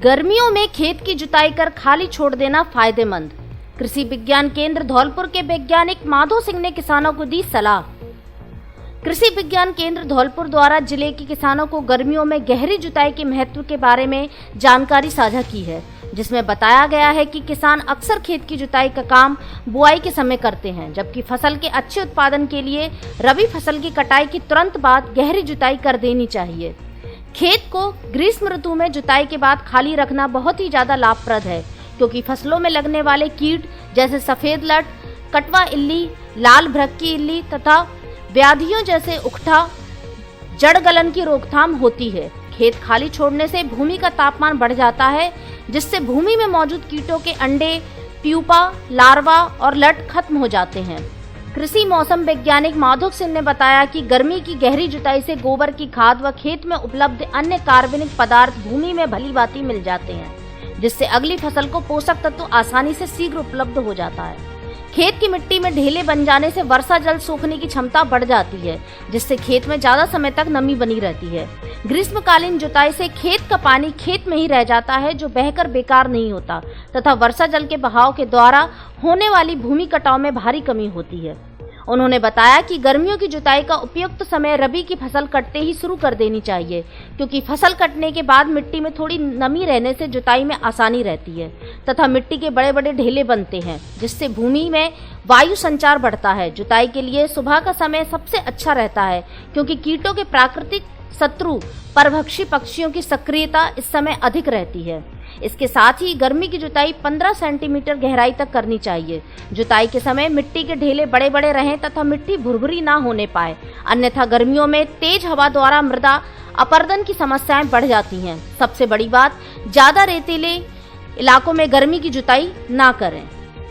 गर्मियों में खेत की जुताई कर खाली छोड़ देना फायदेमंद। कृषि विज्ञान केंद्र धौलपुर के वैज्ञानिक माधो सिंह ने किसानों को दी सलाह। कृषि विज्ञान केंद्र धौलपुर द्वारा जिले के किसानों को गर्मियों में गहरी जुताई के महत्व के बारे में जानकारी साझा की है, जिसमें बताया गया है कि किसान अक्सर खेत की जुताई का काम बुआई के समय करते हैं, जबकि फसल के अच्छे उत्पादन के लिए रबी फसल की कटाई के तुरंत बाद गहरी जुताई कर देनी चाहिए। खेत को ग्रीष्म ऋतु में जुताई के बाद खाली रखना बहुत ही ज्यादा लाभप्रद है, क्योंकि फसलों में लगने वाले कीट जैसे सफेद लट, कटवा इल्ली, लाल भ्रक्की इल्ली तथा व्याधियों जैसे उकठा, जड़ गलन की रोकथाम होती है। खेत खाली छोड़ने से भूमि का तापमान बढ़ जाता है, जिससे भूमि में मौजूद कीटों के अंडे, प्यूपा, लार्वा और लट खत्म हो जाते हैं। कृषि मौसम वैज्ञानिक माधो सिंह ने बताया कि गर्मी की गहरी जुताई से गोबर की खाद व खेत में उपलब्ध अन्य कार्बनिक पदार्थ भूमि में भलीभांति मिल जाते हैं, जिससे अगली फसल को पोषक तत्व आसानी से शीघ्र उपलब्ध हो जाता है। खेत की मिट्टी में ढेले बन जाने से वर्षा जल सोखने की क्षमता बढ़ जाती है, जिससे खेत में ज्यादा समय तक नमी बनी रहती है। ग्रीष्मकालीन जुताई से खेत का पानी खेत में ही रह जाता है, जो बहकर बेकार नहीं होता तथा वर्षा जल के बहाव के द्वारा होने वाली भूमि कटाव में भारी कमी होती है। उन्होंने बताया कि गर्मियों की जुताई का उपयुक्त समय रबी की फसल कटते ही शुरू कर देनी चाहिए, क्योंकि फसल कटने के बाद मिट्टी में थोड़ी नमी रहने से जुताई में आसानी रहती है तथा मिट्टी के बड़े बड़े ढेले बनते हैं, जिससे भूमि में वायु संचार बढ़ता है। जुताई के लिए सुबह का समय सबसे अच्छा रहता है, क्योंकि कीटों के प्राकृतिक शत्रु परभक्षी पक्षियों की सक्रियता इस समय अधिक रहती है। इसके साथ ही गर्मी की जुताई 15 सेंटीमीटर गहराई तक करनी चाहिए। जुताई के समय मिट्टी के ढेले बड़े बड़े रहें तथा मिट्टी भुरभुरी ना होने पाए, अन्यथा गर्मियों में तेज हवा द्वारा मृदा अपरदन की समस्याएं बढ़ जाती हैं। सबसे बड़ी बात, ज्यादा रेतीले इलाकों में गर्मी की जुताई ना करें।